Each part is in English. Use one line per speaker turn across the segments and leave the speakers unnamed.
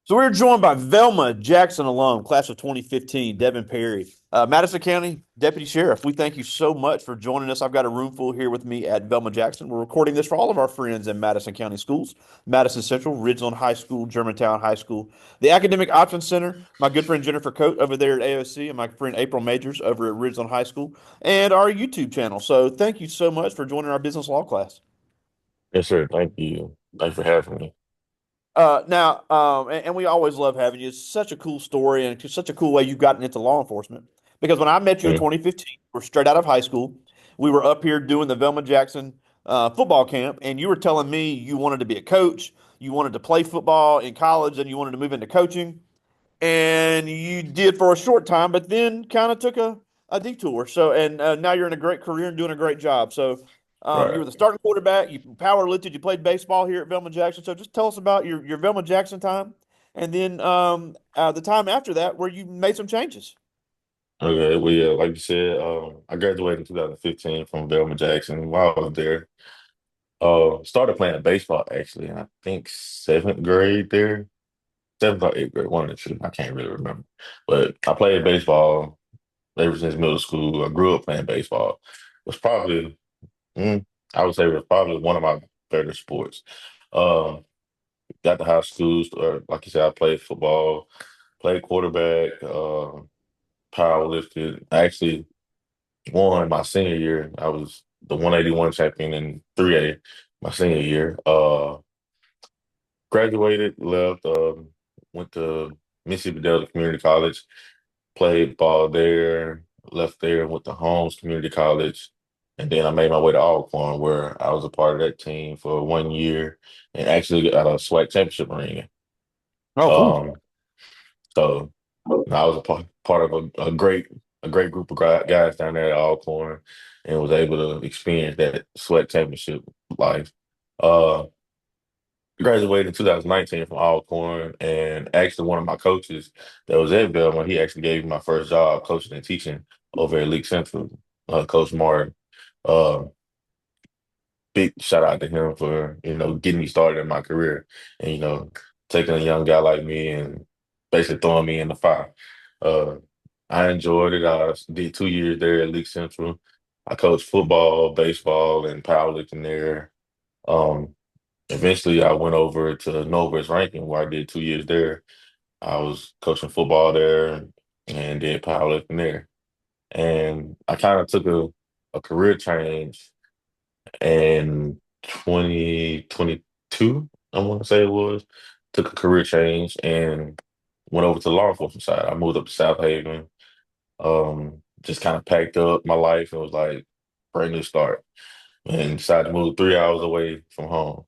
So we're joined by Velma Jackson alum, class of 2015, Devin Perry, Madison County Deputy Sheriff. We thank you so much for joining us. I've got a room full here with me at Velma Jackson. We're recording this for all of our friends in Madison County schools, Madison Central, Ridgeland High School, Germantown High School, the Academic Options Center, my good friend Jennifer Coate over there at AOC, and my friend April Majors over at Ridgeland High School, and our YouTube channel. So thank you so much for joining our business law class.
Yes, sir. Thank you. Thanks for having me.
And we always love having you. It's such a cool story and it's such a cool way you've gotten into law enforcement. Because when I met you in
Mm.
2015, we're straight out of high school. We were up here doing the Velma Jackson football camp, and you were telling me you wanted to be a coach, you wanted to play football in college, and you wanted to move into coaching. And you did for a short time, but then kind of took a detour. So, and now you're in a great career and doing a great job. So, you
Right.
were the starting quarterback. You power lifted. You played baseball here at Velma Jackson. So, just tell us about your Velma Jackson time, and then the time after that where you made some changes.
Okay. Well, yeah, like you said, I graduated in 2015 from Velma Jackson. While I was there, started playing baseball actually, in I think seventh grade there, seventh or eighth grade, one of the two. I can't really remember, but I played baseball ever since middle school. I grew up playing baseball. It was probably, mm, I would say, it was probably one of my better sports. Um, got to high school, or like you said, I played football, played quarterback. Power lifted. I actually won my senior year. I was the 181 champion in 3A my senior year. Graduated, left, went to Mississippi Delta Community College, played ball there, left there, went to Holmes Community College, and then I made my way to Alcorn, where I was a part of that team for 1 year and actually got a SWAC championship ring.
Oh, cool.
Um, so and I was a part of a great group of guys down there at Alcorn, and was able to experience that sweat championship life. Uh, Graduated in 2019 from Alcorn, and actually one of my coaches that was at Belmont, he actually gave me my first job coaching and teaching over at League Central, Coach Martin. Uh, Big shout out to him for getting me started in my career, and taking a young guy like me and basically throwing me in the fire. Uh, I enjoyed it. I did 2 years there at League Central. I coached football, baseball, and powerlifting there. Um, Eventually, I went over to Nova's Ranking, where I did 2 years there. I was coaching football there and did powerlifting there. And I kind of took a career change in 2022, I want to say it was. Took a career change and went over to the law enforcement side. I moved up to South Haven, just kind of packed up my life and was like, brand new start. And decided to move 3 hours away from home.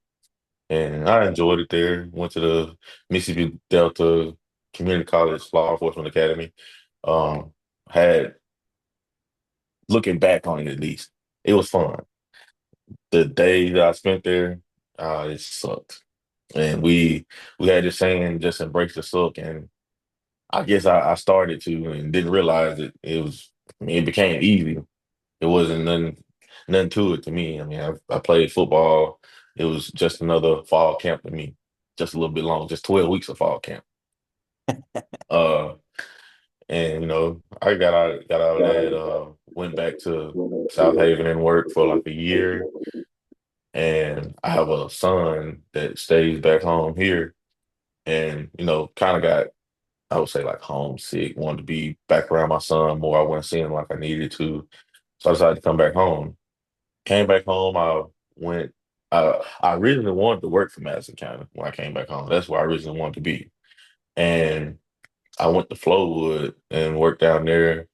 And I enjoyed it there. Went to the Mississippi Delta Community College Law Enforcement Academy. Um, had looking back on it at least, it was fun. The day that I spent there, it sucked. And we had this saying, just embrace the suck. And I guess I started to and didn't realize it became easy. It wasn't nothing to it to me. I mean, I played football. It was just another fall camp to me, just a little bit long, just 12 weeks of fall camp. Uh, and I got out of that, went back to South Haven and worked for like a year. And I have a son that stays back home here, and kind of got, I would say, like homesick, wanted to be back around my son more. I wasn't seeing him like I needed to. So I decided to come back home. Came back home, went, I originally wanted to work for Madison County when I came back home. That's where I originally wanted to be. And I went to Flowood and worked down there.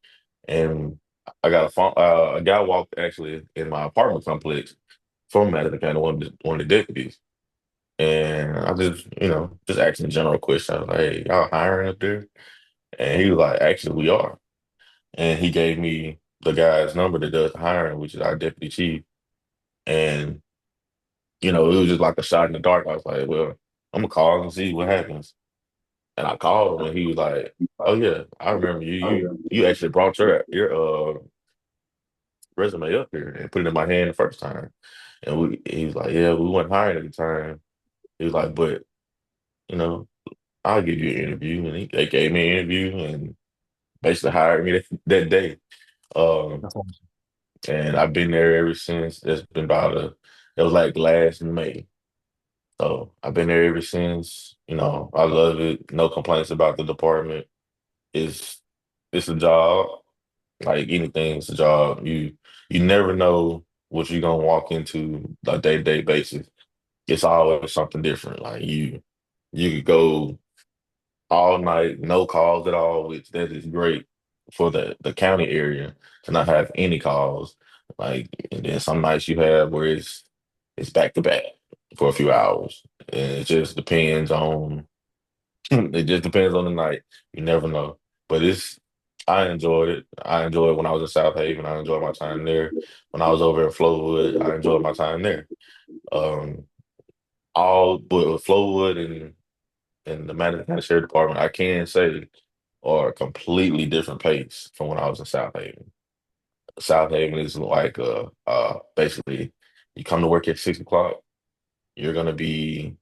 And I got a guy walked actually in my apartment complex from Madison County, one of the deputies. And I just asked him a general question. I was like, hey, y'all hiring up there? And he was like, actually, we are. And he gave me the guy's number that does the hiring, which is our deputy chief. And, it was just like a shot in the dark. I was like, well, I'm gonna call and see what happens. And I called him and he was like, oh yeah, I remember you. You actually brought your resume up here and put it in my hand the first time. And he was like, yeah, we weren't hiring at the time. He was like, but, you know, I'll give you an interview. And they gave me an interview and basically hired me that day. Um,
That's awesome.
and I've been there ever since. It's been it was like last May. So I've been there ever since. I love it. No complaints about the department. It's it's a job. Like anything, it's a job. You never know what you're gonna walk into a day-to-day basis. It's always something different. Like you could go all night, no calls at all, which that is great for the county area to not have any calls. Like, and then some nights you have where it's back to back for a few hours. And it just depends on it just depends on the night. You never know. But I enjoyed it. I enjoyed when I was in South Haven. I enjoyed my time there. When I was over in Flowood, I enjoyed my time there. Um, all but with Flowood and the Madison County Sheriff Department, I can say are a completely different pace from when I was in South Haven. South Haven is like basically you come to work at 6 o'clock, you're gonna be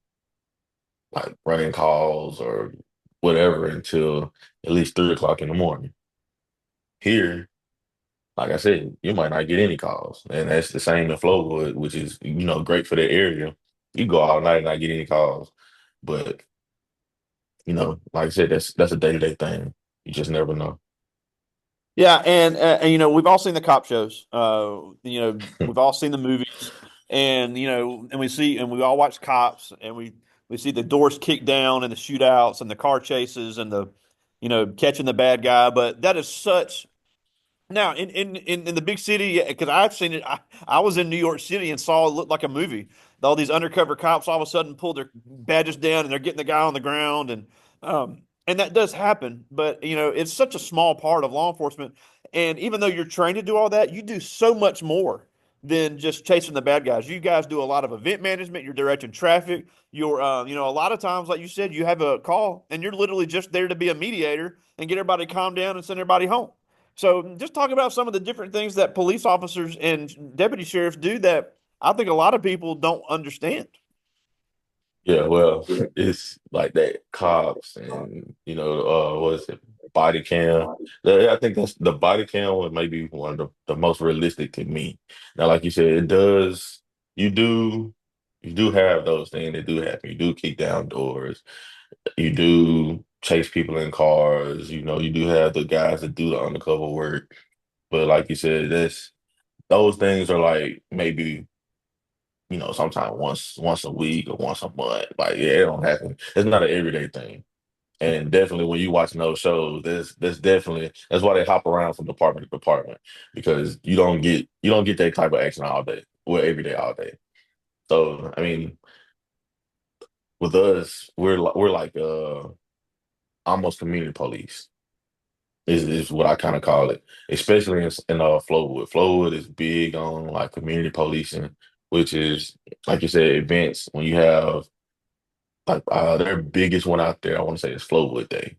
like running calls or whatever until at least 3 o'clock in the morning. Here, like I said, you might not get any calls. And that's the same in Flowood, which is, great for the area. You go all night and not get any calls. But, like I said, that's a day-to-day thing. You just never know.
Yeah, and we've all seen the cop shows. We've all seen the movies, and and we all watch cops, and we see the doors kicked down and the shootouts and the car chases and the catching the bad guy. But that is such now in the big city, because I've seen it. I was in New York City and saw it look like a movie. All these undercover cops all of a sudden pull their badges down and they're getting the guy on the ground, and that does happen. But it's such a small part of law enforcement. And even though you're trained to do all that, you do so much more than just chasing the bad guys. You guys do a lot of event management. You're directing traffic. A lot of times, like you said, you have a call and you're literally just there to be a mediator and get everybody calmed down and send everybody home. So just talk about some of the different things that police officers and deputy sheriffs do that I think a lot of people don't understand.
Yeah, well, it's like that cops and, what is it, body cam. I think that's the body cam one may be one of the most realistic to me. Now, like you said, you do, you do have those things that do happen. You do kick down doors. You do chase people in cars. You do have the guys that do the undercover work. But like you said, those things are like maybe, sometimes once a week or once a month. Like, yeah, it don't happen. It's not an everyday thing. And definitely when you watching those shows, that's why they hop around from department to department because you don't get that type of action all day. Well, every day, all day. So I mean, with us, we're like almost community police is what I kind of call it, especially in Flowood. Flowood is big on like community policing, which is like you said, events when you have like their biggest one out there. I want to say is Flowood Day,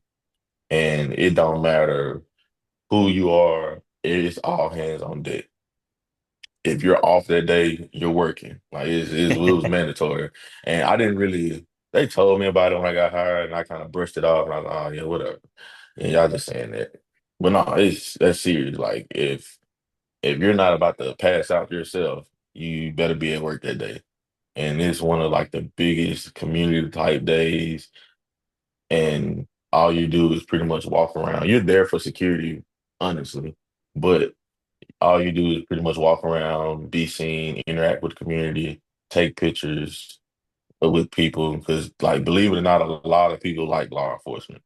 and it don't matter who you are. It's all hands on deck. If you're off that day, you're working. Like it was mandatory, and I didn't really. They told me about it when I got hired, and I kind of brushed it off, and I was like, oh yeah, whatever. And y'all just saying that. But no, that's serious. Like if you're not about to pass out yourself, you better be at work that day. And it's one of like the biggest community type days. And all you do is pretty much walk around. You're there for security, honestly, but all you do is pretty much walk around, be seen, interact with the community, take pictures with people. Because, like, believe it or not, a lot of people like law enforcement.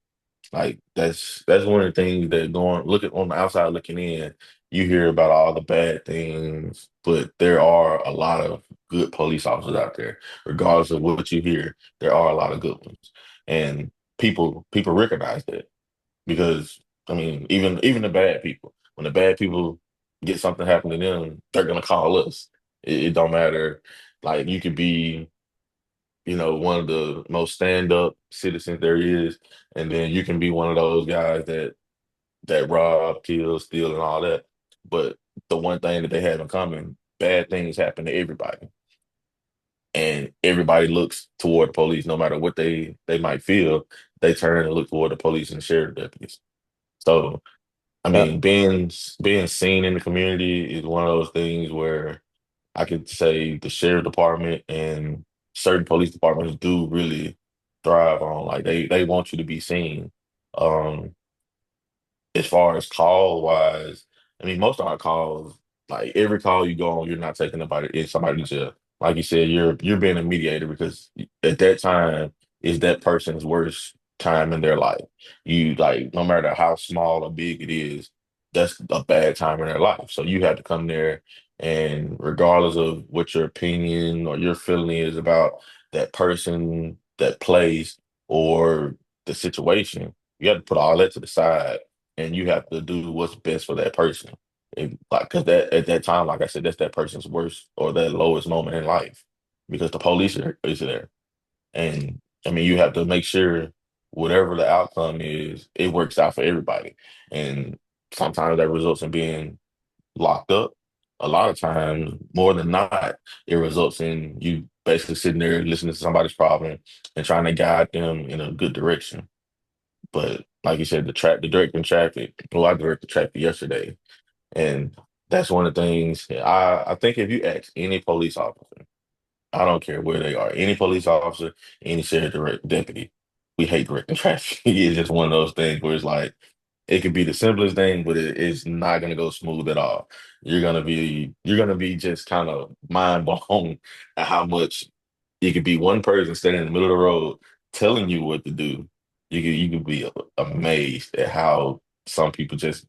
Like that's one of the things that going look at on the outside looking in, you hear about all the bad things, but there are a lot of good police officers out there. Regardless of what you hear, there are a lot of good ones. And people recognize that because I mean, even the bad people, when the bad people get something happen to them, they're gonna call us. It don't matter. Like you could be one of the most stand-up citizens there is, and then you can be one of those guys that rob, kill, steal, and all that. But the one thing that they have in common, bad things happen to everybody. and everybody looks toward the police, no matter what they might feel. They turn and look toward the police and sheriff deputies. So, I
Yeah.
mean, being seen in the community is one of those things where I could say the sheriff department and certain police departments do really thrive on. Like they want you to be seen. Um, as far as call wise, I mean, most of our calls, like every call you go on, you're not taking somebody to jail. Like you said, you're being a mediator because at that time is that person's worst time in their life. You like no matter how small or big it is, that's a bad time in their life. So you have to come there and regardless of what your opinion or your feeling is about that person, that place, or the situation, you have to put all that to the side and you have to do what's best for that person. And like, cause that at that time, like I said, that's that person's worst or that lowest moment in life because the is there. And I mean, you have to make sure whatever the outcome is, it works out for everybody. And sometimes that results in being locked up. A lot of times, more than not, it results in you basically sitting there listening to somebody's problem and trying to guide them in a good direction. But like you said, the directing traffic. Well, I directed traffic yesterday, and that's one of the things I think if you ask any police officer, I don't care where they are, any police officer, any sheriff deputy, we hate directing traffic. It's just one of those things where it's like it could be the simplest thing, but it's not gonna go smooth at all. You're gonna be just kind of mind blown at how much it could be one person standing in the middle of the road telling you what to do. You could be amazed at how some people just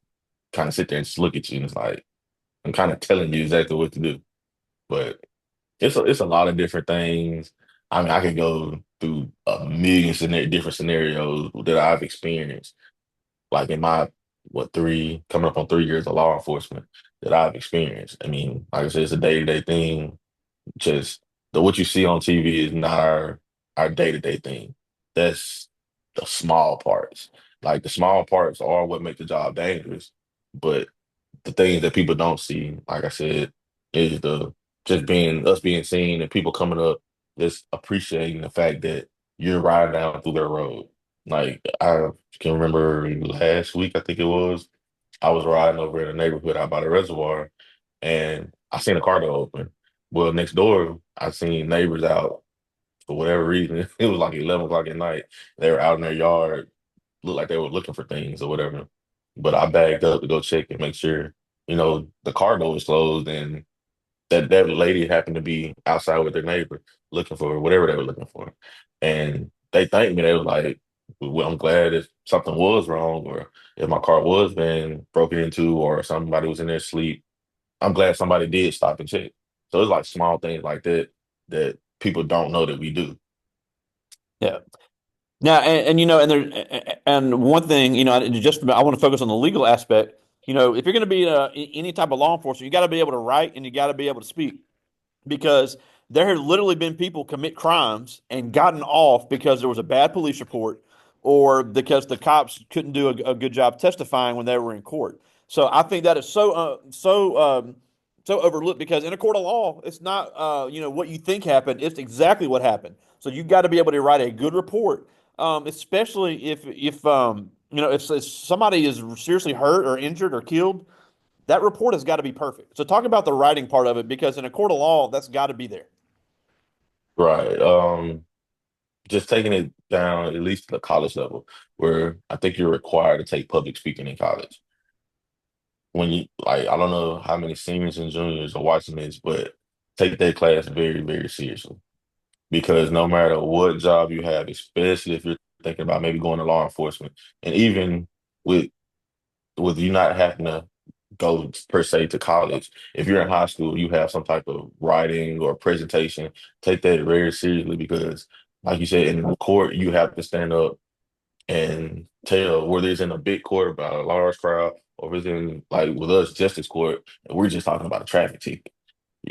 kind of sit there and just look at you and it's like I'm kind of telling you exactly what to do. But it's a lot of different things. I mean, I could go through a million different scenarios that I've experienced, like in my coming up on 3 years of law enforcement that I've experienced. I mean, like I said, it's a day-to-day thing just what you see on TV is not our day-to-day thing. That's the small parts. Like the small parts are what make the job dangerous. But the things that people don't see, like I said, is the just being us being seen and people coming up, just appreciating the fact that you're riding down through their road. Like I can remember last week, I think it was, I was riding over in a neighborhood out by the reservoir and I seen a car door open. Well, next door, I seen neighbors out for whatever reason. It was like 11 o'clock at night. They were out in their yard, looked like they were looking for things or whatever. But I bagged up to go check and make sure, the car door was closed and that lady happened to be outside with their neighbor looking for whatever they were looking for. And they thanked me. They was like, well, I'm glad if something was wrong or if my car was being broken into or somebody was in their sleep. I'm glad somebody did stop and check. So it's like small things like that that people don't know that we do.
Yeah. Now, and there, and one thing, I want to focus on the legal aspect. If you're going to be any type of law enforcement, you got to be able to write and you got to be able to speak because there have literally been people commit crimes and gotten off because there was a bad police report or because the cops couldn't do a good job testifying when they were in court. So I think that is so overlooked because in a court of law, it's not what you think happened; it's exactly what happened. So you got to be able to write a good report, especially if somebody is seriously hurt or injured or killed. That report has got to be perfect. So talk about the writing part of it because in a court of law, that's got to be there.
Right. Just taking it down at least to the college level, where I think you're required to take public speaking in college. When you like, I don't know how many seniors and juniors are watching this, but take that class very, very seriously. Because no matter what job you have, especially if you're thinking about maybe going to law enforcement, and even with you not having to go per se to college, if you're in high school, you have some type of writing or presentation, take that very seriously because, like you said, in the court, you have to stand up and tell whether it's in a big court about a large crowd or if it's in like with us justice court, and we're just talking about a traffic ticket.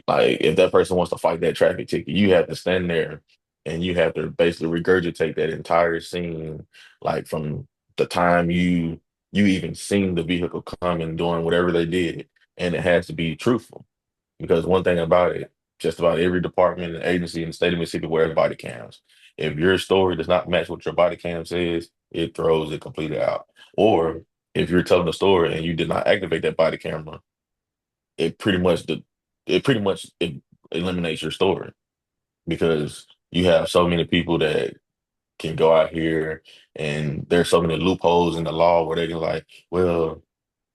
Like if that person wants to fight that traffic ticket, you have to stand there and you have to basically regurgitate that entire scene, like from the time you even seen the vehicle come and doing whatever they did, and it has to be truthful. Because one thing about it, just about every department and agency in the state of Mississippi wears body cams. If your story does not match what your body cam says, it throws it completely out. Or if you're telling a story and you did not activate that body camera, it pretty much the it pretty much it eliminates your story because you have so many people that can go out here and there's so many loopholes in the law where they can like, well,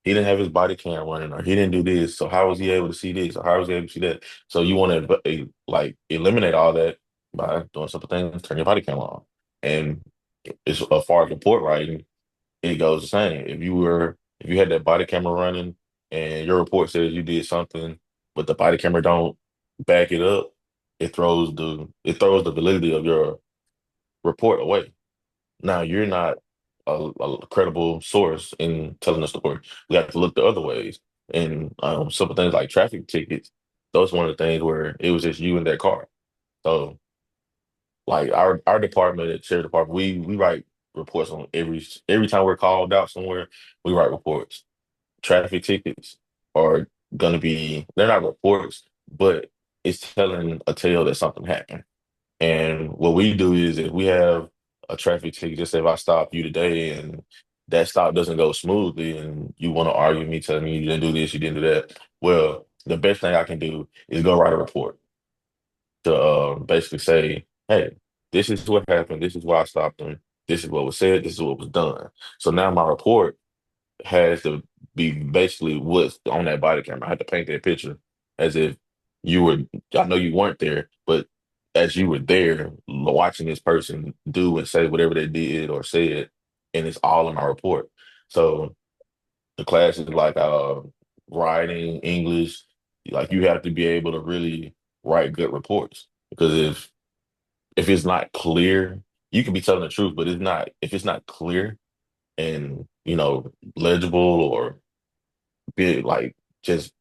he didn't have his body cam running or he didn't do this, so how was he able to see this or how was he able to see that? So you want to like eliminate all that by doing simple things, turn your body cam on. And as far as report writing, it goes the same. If you had that body camera running and your report says you did something, but the body camera don't back it up, it throws the validity of your report away. Now you're not a credible source in telling the story. We have to look the other ways. And simple things like traffic tickets, those one of the things where it was just you in that car. So like our department at sheriff department, we write reports on every time we're called out somewhere, we write reports. Traffic tickets are gonna be they're not reports, but it's telling a tale that something happened. And what we do is if we have a traffic ticket, just say if I stop you today and that stop doesn't go smoothly and you want to argue me telling me you didn't do this, you didn't do that. Well, the best thing I can do is go write a report to basically say, hey, this is what happened. This is why I stopped them. This is what was said. This is what was done. So now my report has to be basically what's on that body camera. I had to paint that picture as if you were, I know you weren't there, but as you were there watching this person do and say whatever they did or said, and it's all in my report. So the class is like writing, English, like you have to be able to really write good reports because if it's not clear, you can be telling the truth, but it's not if it's not clear and legible or be like just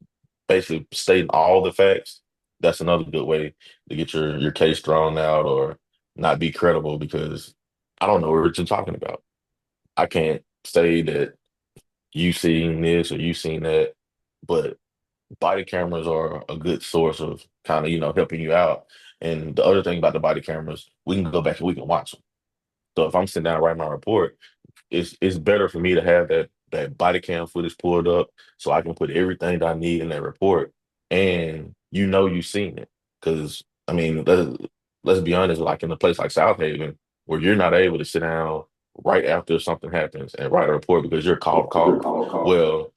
basically stating all the facts, that's another good way to get your case thrown out or not be credible because I don't know what you're talking about. I can't say that you seen this or you seen that, but body cameras are a good source of kind of helping you out. And the other thing about the body cameras, we can go back and we can watch them. So if I'm sitting down and writing my report, it's better for me to have that body cam footage pulled up so I can put everything that I need in that report and you've seen it. Because I mean, let's be honest, like in a place like South Haven, where you're not able to sit down right after something happens and write a report because you're called. Well,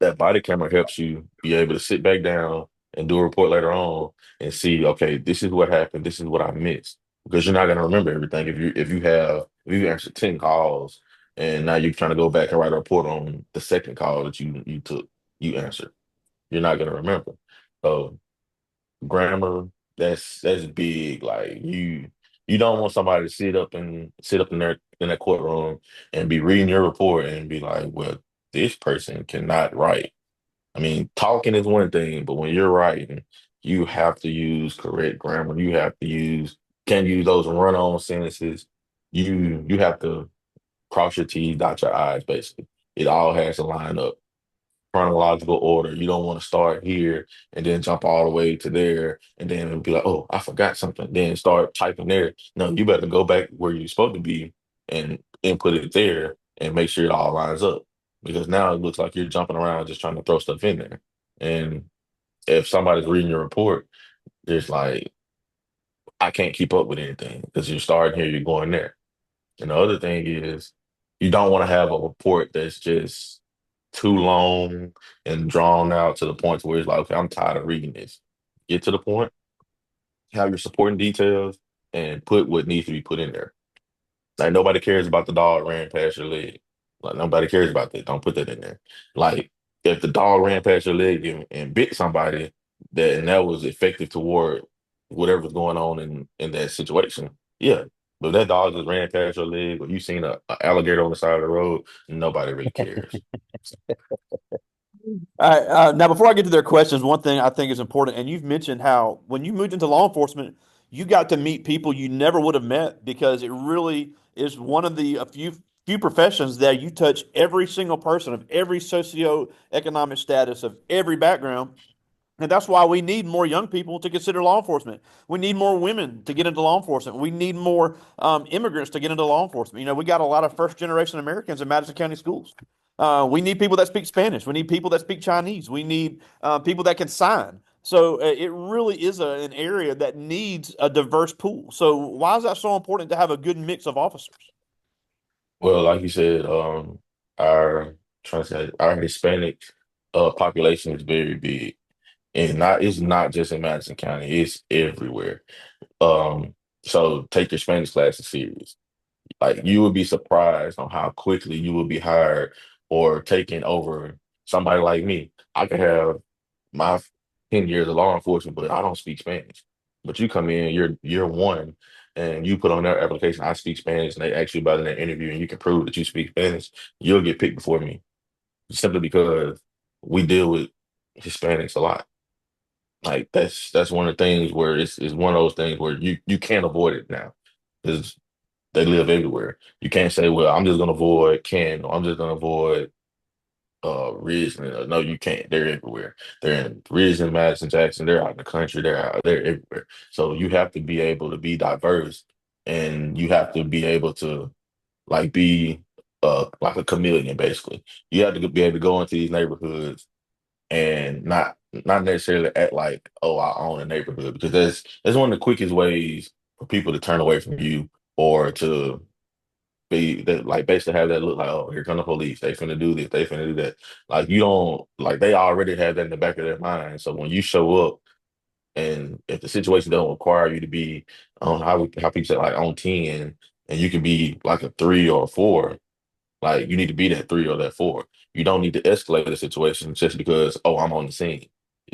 that body camera helps you be able to sit back down and do a report later on and see, okay, this is what happened, this is what I missed. Because you're not gonna remember everything if you answered 10 calls and now you're trying to go back and write a report on the second call that you answered. You're not gonna remember. So grammar, that's big. Like you don't want somebody to sit up in there in that courtroom and be reading your report and be like, well, this person cannot write. I mean, talking is one thing, but when you're writing, you have to use correct grammar. You have to can't use those run-on sentences. You have to cross your T's, dot your I's, basically. It all has to line up. Chronological order. You don't want to start here and then jump all the way to there and then be like, oh, I forgot something. Then start typing there. No, you better go back where you're supposed to be and input it there and make sure it all lines up. Because now it looks like you're jumping around just trying to throw stuff in there. And if somebody's reading your report, there's like, I can't keep up with anything because you're starting here, you're going there. And the other thing is, you don't want to have a report that's just too long and drawn out to the point where it's like, okay, I'm tired of reading this. Get to the point, have your supporting details, and put what needs to be put in there. Like nobody cares about the dog ran past your leg. Like nobody cares about that. Don't put that in there. Like if the dog ran past your leg and bit somebody, that was effective toward whatever's going on in that situation. Yeah. But if that dog just ran past your leg or you seen a alligator on the side of the road, nobody really cares.
All right. Now, before I get to their questions, one thing I think is important, and you've mentioned how when you moved into law enforcement, you got to meet people you never would have met because it really is one of the a few professions that you touch every single person of every socioeconomic status of every background. And that's why we need more young people to consider law enforcement. We need more women to get into law enforcement. We need more immigrants to get into law enforcement. You know, we got a lot of first generation Americans in Madison County schools. We need people that speak Spanish. We need people that speak Chinese. We need people that can sign. So it really is an area that needs a diverse pool. So why is that so important to have a good mix of officers?
Well, like you said, our our Hispanic population is very big, and not it's not just in Madison County; it's everywhere. Um, so take your Spanish classes serious. Like you would be surprised on how quickly you will be hired or taken over somebody like me. I could have my 10 years of law enforcement, but I don't speak Spanish. But you come in, you're one, and you put on their application, I speak Spanish, and they ask you about it in an interview, and you can prove that you speak Spanish, you'll get picked before me. Simply because we deal with Hispanics a lot. Like that's one of the things where it's one of those things where you can't avoid it now. Because they live everywhere. You can't say, well, I'm just gonna avoid Ken or I'm just gonna avoid Ridgeland. No, you can't. They're everywhere. They're in Ridgeland, Madison, Jackson. They're out in the country. They're everywhere. So you have to be able to be diverse, and you have to be able to like be like a chameleon. Basically, you have to be able to go into these neighborhoods and not necessarily act like, oh, I own a neighborhood, because that's one of the quickest ways for people to turn away from you or to be that like basically have that look like, oh, here come the police. They finna do this. They finna do that. Like you don't like they already have that in the back of their mind. So when you show up and if the situation don't require you to be on how people say like on 10 and you can be like a 3 or a 4, like you need to be that 3 or that 4. You don't need to escalate the situation just because, oh, I'm on the scene.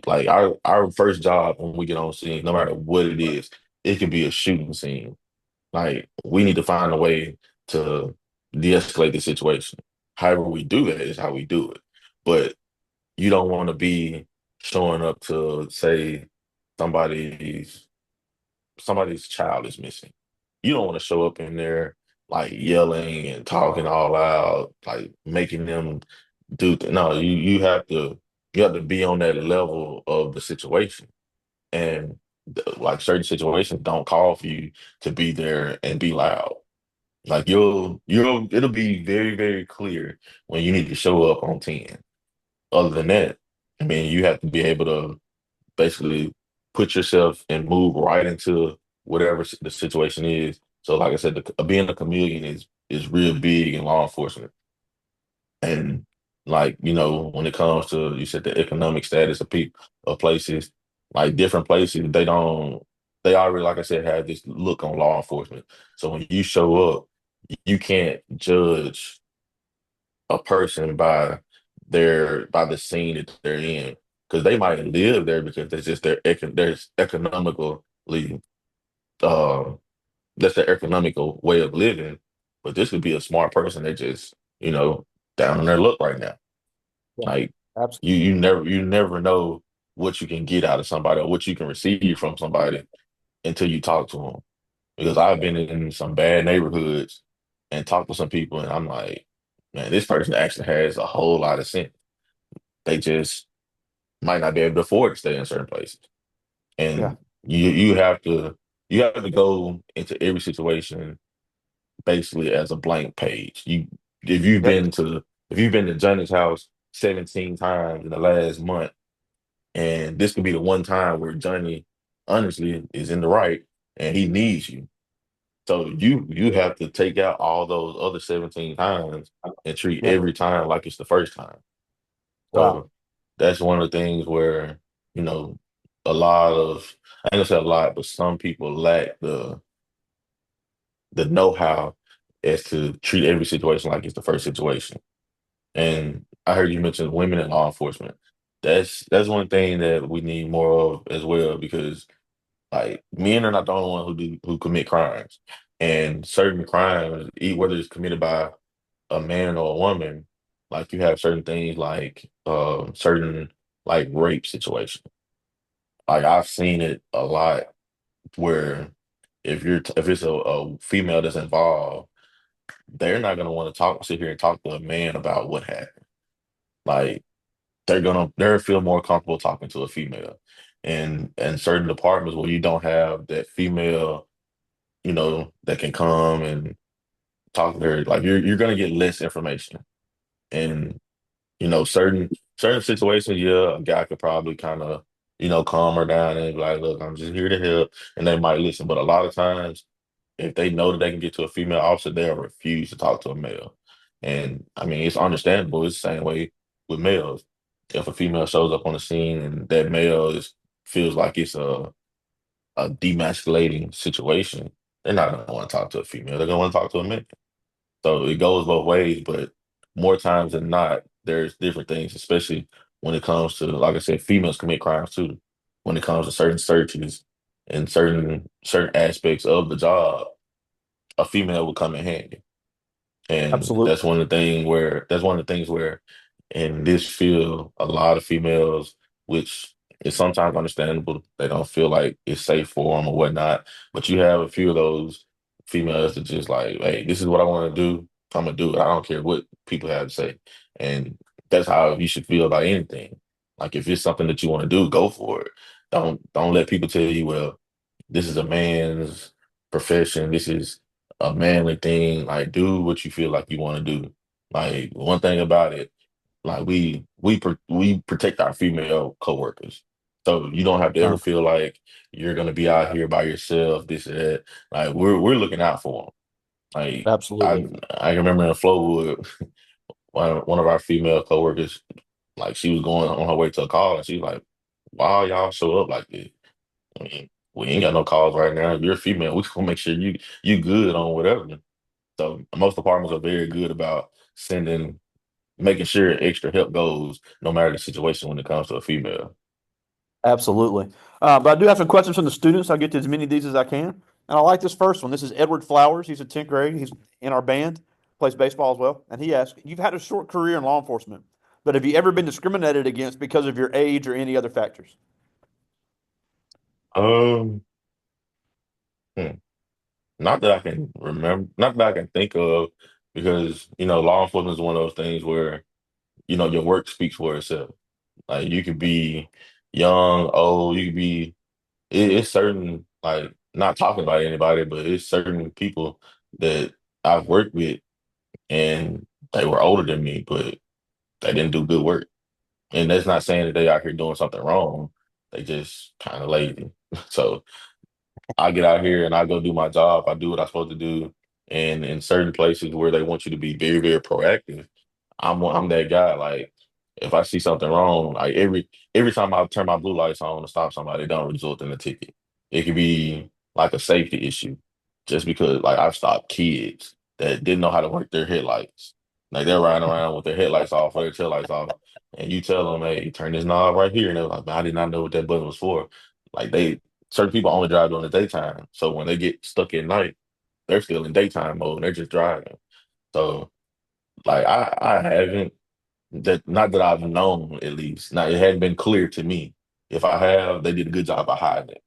Like our first job when we get on scene, no matter what it is, it could be a shooting scene. Like we need to find a way to de-escalate the situation. However we do that is how we do it. But you don't want to be showing up to say somebody's somebody's child is missing. You don't want to show up in there like yelling and talking all loud, like making them no, you have to be on that level of the situation. And like certain situations don't call for you to be there and be loud. Like it'll be very, very clear when you need to show up on 10. Other than that, I mean, you have to be able to basically put yourself and move right into whatever the situation is. So, like I said, being a chameleon is real big in law enforcement. And like, when it comes to you said the economic status of people of places, like different places, they already, like I said, have this look on law enforcement. So when you show up, you can't judge a person by the scene that they're in. Because they might live there because that's just their economically uh that's their economical way of living. But this could be a smart person that just, down on their luck right now.
Yeah,
Like
absolutely.
you never know what you can get out of somebody or what you can receive from somebody until you talk to them. Because I've been in some bad neighborhoods and talked to some people, and I'm like, man, this person actually has a whole lot of sense. They just might not be able to afford to stay in certain places,
Yeah.
and you have to go into every situation basically as a blank page. If you've
Yep.
been to if you've been to Johnny's house 17 times in the last month, and this could be the one time where Johnny honestly is in the right and he needs you. So you have to take out all those other 17 times and treat
Yeah.
every time like it's the first time.
Wow.
So that's one of the things where, you know, a lot of I ain't gonna say a lot, but some people lack the know-how as to treat every situation like it's the first situation. And I heard you mention women in law enforcement. That's one thing that we need more of as well, because like men are not the only one who commit crimes. And certain crimes, whether it's committed by a man or a woman, like you have certain things like certain like rape situations. Like I've seen it a lot where if it's a female that's involved, they're not gonna want to sit here and talk to a man about what happened. Like they're feel more comfortable talking to a female. And certain departments where you don't have that female, that can come and talk to her, like you're gonna get less information. And certain situations, yeah, a guy could probably kind of, calm her down and be like, look, I'm just here to help, and they might listen. But a lot of times, if they know that they can get to a female officer, they'll refuse to talk to a male. And I mean, it's understandable. It's the same way with males. If a female shows up on the scene and that male feels like it's a demasculating situation, they're not gonna want to talk to a female. They're gonna want to talk to a man. So it goes both ways, but more times than not, there's different things, especially when it comes to, like I said, females commit crimes too. When it comes to certain searches and certain aspects of the job, a female will come in handy. And
Absolutely.
that's one of the things where in this field, a lot of females, which is sometimes understandable, they don't feel like it's safe for them or whatnot. But you have a few of those females that just like, hey, this is what I want to do. I'm gonna do it. I don't care what people have to say. And that's how you should feel about anything. Like if it's something that you want to do, go for it. Don't let people tell you, well, this is a man's profession. This is a manly thing. Like, do what you feel like you want to do. Like, one thing about it, like we protect our female coworkers, so you don't have to ever feel like you're gonna be out here by yourself. This and that. Like, we're looking out for them. Like, I
Absolutely.
I remember in Flowood, one of our female coworkers, like she was going on her way to a call, and she's like, "Why y'all show up like this? I mean, we ain't got no calls right now. You're a female. We gonna make sure you good on whatever." So most departments are very good about making sure extra help goes no matter the situation when it comes to a female.
Absolutely. But I do have some questions from the students. I'll get to as many of these as I can. And I like this first one. This is Edward Flowers. He's in 10th grade. He's in our band, plays baseball as well. And he asks, you've had a short career in law enforcement, but have you ever been discriminated against because of your age or any other factors?
Um, hmm, Not that I can remember, not that I can think of, because law enforcement is one of those things where your work speaks for itself. Like you could be young, old, you could be. It's certain, like, not talking about anybody, but it's certain people that I've worked with and they were older than me, but they didn't do good work. And that's not saying that they out here doing something wrong. They just kind of lazy. So I get out here and I go do my job. I do what I'm supposed to do. And in certain places where they want you to be very, very proactive, I'm that guy. Like if I see something wrong, like every time I turn my blue lights on to stop somebody, it don't result in a ticket. It could be like a safety issue, just because like I've stopped kids that didn't know how to work their headlights. Like they're riding around with their headlights off or their tail lights off, and you tell them, "Hey, turn this knob right here," and they're like, "Man, I did not know what that button was for." Like certain people only drive during the daytime, so when they get stuck at night, they're still in daytime mode and they're just driving. So like I haven't that not that I've known at least. Now it hadn't been clear to me. If I have, they did a good job of hiding it.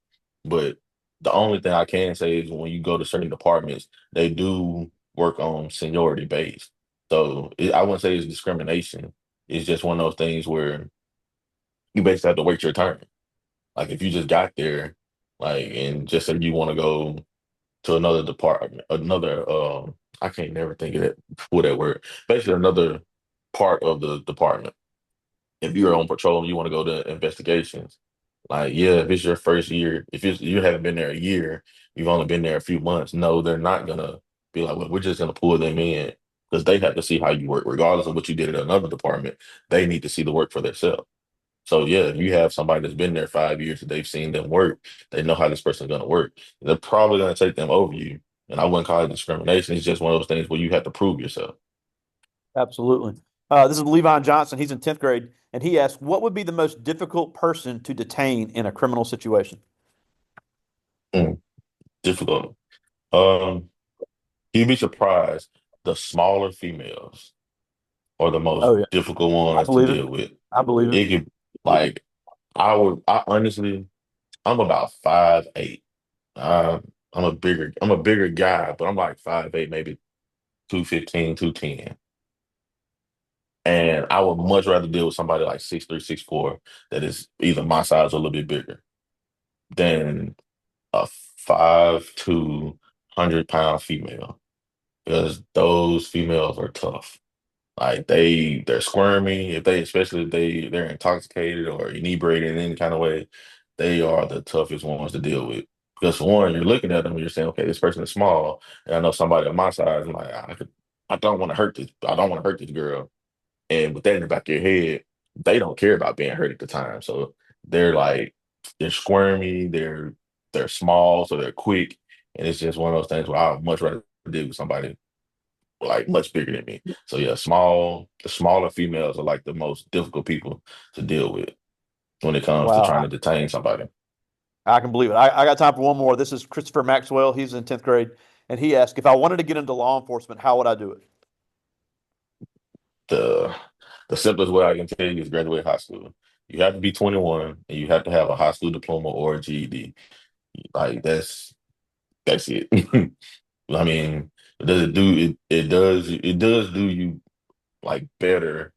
But the only thing I can say is when you go to certain departments, they do work on seniority based. So I wouldn't say it's discrimination. It's just one of those things where you basically have to wait your turn. Like if you just got there, like and just say you want to go to another department, another I can't never think of that what that word. Basically another part of the department. If you're on patrol and you want to go to investigations, like yeah, if it's your first year, if you haven't been there a year, you've only been there a few months, no, they're not gonna be like, well, we're just gonna pull them in because they have to see how you work, regardless of what you did at another department. They need to see the work for themselves. So yeah, if you have somebody that's been there 5 years and they've seen them work, they know how this person's gonna work. They're probably gonna take them over you. And I wouldn't call it discrimination. It's just one of those things where you have to prove yourself.
Absolutely. This is Levon Johnson. He's in 10th grade. And he asks, what would be the most difficult person to detain in a criminal situation?
Mm, difficult. Um, You'd be surprised. The smaller females are the most
Oh, yeah.
difficult
I
ones to
believe it.
deal with.
I believe it.
It could like I honestly I'm about 5'8". I'm a bigger guy, but I'm like 5'8", maybe 215, 210. And I would much rather deal with somebody like 6'3", 6'4", that is either my size or a little bit bigger than a 5'2", 100-pound female. Because those females are tough. Like they're squirmy. Especially if they're intoxicated or inebriated in any kind of way, they are the toughest ones to deal with. Because for one, you're looking at them and you're saying, okay, this person is small, and I know somebody of my size. I'm like, I don't want to hurt this. I don't want to hurt this girl. And with that in the back of your head, they don't care about being hurt at the time. So they're like they're squirmy. They're small, so they're quick, and it's just one of those things where I would much rather deal with somebody like much bigger than me. So yeah, the smaller females are like the most difficult people to deal with when it comes to
Wow,
trying to detain somebody.
I can believe it. I got time for one more. This is Christopher Maxwell. He's in 10th grade, and he asked if I wanted to get into law enforcement, how would I do it?
The the simplest way I can tell you is graduate high school. You have to be 21 and you have to have a high school diploma or a GED. Like that's it. I mean, does it do it? It does do you like better,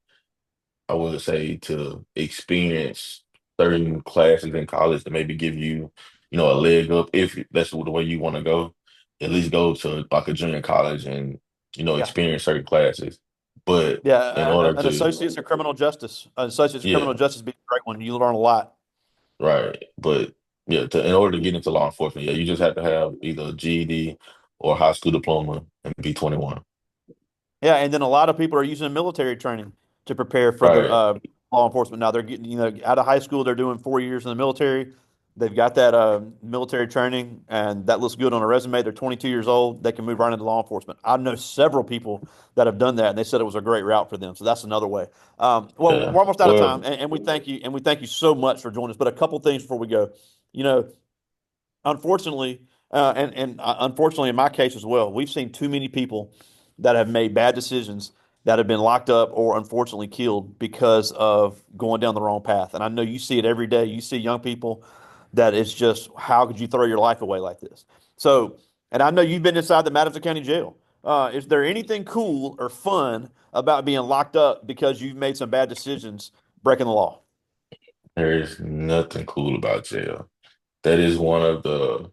I would say, to experience certain classes in college to maybe give you, a leg up if that's the way you want to go. At least go to like a junior college and
Yeah.
experience certain classes. But in
Yeah,
order
an
to
associate's in criminal justice. An associate's in criminal
yeah,
justice be a great one. You learn a lot.
right. But yeah, in order to get into law enforcement, yeah, you just have to have either a GED or a high school diploma and be 21.
Yeah, and then a lot of people are using military training to prepare for the
Right.
law enforcement. Now they're getting, out of high school, they're doing 4 years in the military. They've got that military training, and that looks good on a resume. They're 22 years old. They can move right into law enforcement. I know several people that have done that, and they said it was a great route for them. So that's another way. Well,
Yeah.
we're almost out of time,
Well,
and we thank you, and we thank you so much for joining us. But a couple things before we go. You know, unfortunately, unfortunately, in my case as well, we've seen too many people that have made bad decisions that have been locked up or unfortunately killed because of going down the wrong path. And I know you see it every day. You see young people that it's just, how could you throw your life away like this? So, and I know you've been inside the Madison County Jail. Is there anything cool or fun about being locked up because you've made some bad decisions breaking the law?
there is nothing cool about jail. That is one of the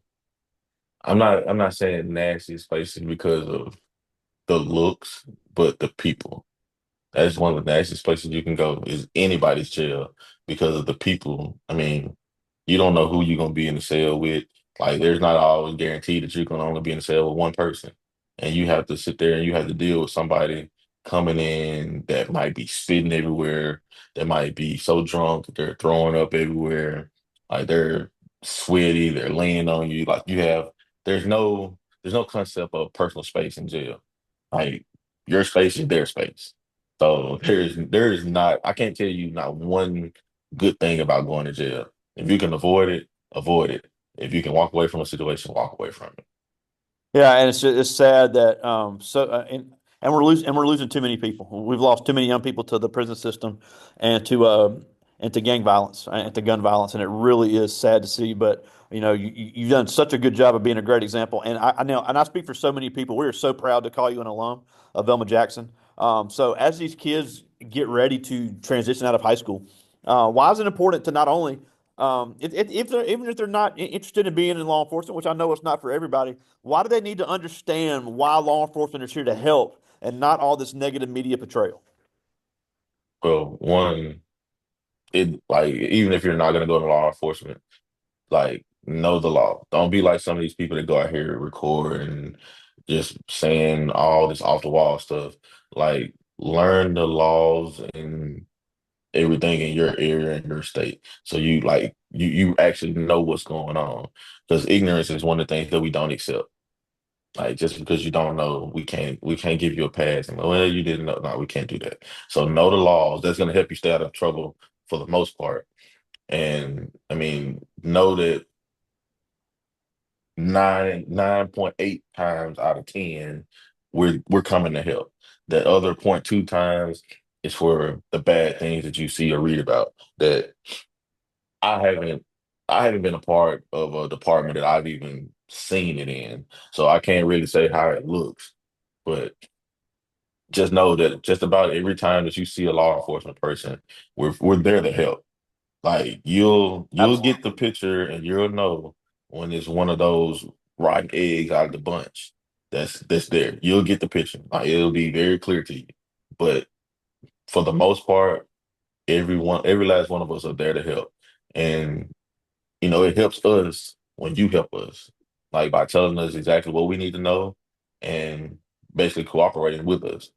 I'm not saying nastiest places because of the looks, but the people. That's one of the nicest places you can go is anybody's jail because of the people. I mean, you don't know who you're gonna be in the cell with. Like, there's not always guaranteed that you're gonna only be in the cell with one person, and you have to sit there and you have to deal with somebody coming in that might be spitting everywhere, that might be so drunk that they're throwing up everywhere, like they're sweaty, they're laying on you. Like there's no concept of personal space in jail. Like your space is their space. So there is not I can't tell you not one good thing about going to jail. If you can avoid it, avoid it. If you can walk away from a situation, walk away from it.
Yeah, and it's sad that and we're losing too many people. We've lost too many young people to the prison system and to gang violence and to gun violence, and it really is sad to see. But you've done such a good job of being a great example, and I know, and I speak for so many people. We are so proud to call you an alum of Velma Jackson. So as these kids get ready to transition out of high school, why is it important to not only if they're even if they're not interested in being in law enforcement, which I know it's not for everybody, why do they need to understand why law enforcement is here to help and not all this negative media portrayal?
Well, one, it like even if you're not gonna go into law enforcement, like know the law. Don't be like some of these people that go out here record and just saying all this off the wall stuff. Like learn the laws and everything in your area and your state. So you actually know what's going on. Because ignorance is one of the things that we don't accept. Like just because you don't know, we can't give you a pass. And well, you didn't know. No, we can't do that. So know the laws. That's gonna help you stay out of trouble for the most part. And I mean, know that 9.8 times out of 10, we're coming to help. That other point two times is for the bad things that you see or read about. That I haven't I haven't been a part of a department that I've even seen it in. So I can't really say how it looks. But just know that just about every time that you see a law enforcement person, we're there to help. Like you'll
Absolutely.
get the picture and you'll know when it's one of those rotten eggs out of the bunch that's there. You'll get the picture. Like it'll be very clear to you. But for the most part, every last one of us are there to help. And it helps us when you help us. Like by telling us exactly what we need to know and basically cooperating with us.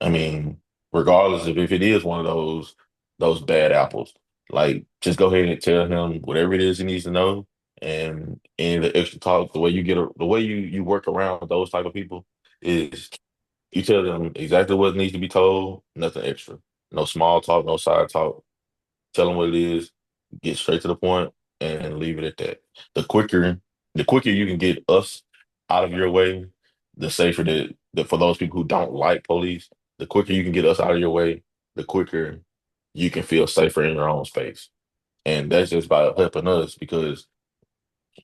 I mean, regardless of if it is one of those bad apples, like just go ahead and tell him whatever it is he needs to know, and the extra talk, the way you work around those type of people is you tell them exactly what needs to be told, nothing extra, no small talk, no side talk. Tell them what it is, get straight to the point, and leave it at that. The quicker, the quicker you can get us out of your way, the safer that for those people who don't like police, the quicker you can get us out of your way, the quicker you can feel safer in your own space. And that's just by helping us because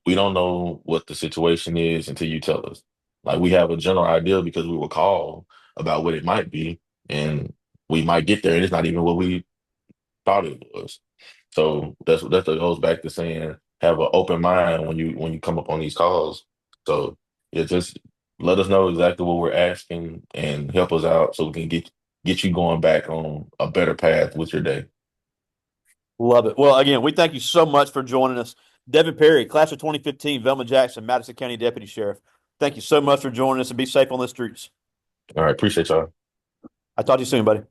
we don't know what the situation is until you tell us. Like we have a general idea because we were called about what it might be, and we might get there, and it's not even what we thought it was. So that's what goes back to saying have an open mind when you come up on these calls. So yeah, just let us know exactly what we're asking and help us out so we can get you going back on a better path with your day.
Love it. Well, again, we thank you so much for joining us. Devin Perry, class of 2015, Velma Jackson, Madison County Deputy Sheriff. Thank you so much for joining us and be safe on the streets.
All right, appreciate y'all.
I'll talk to you soon, buddy.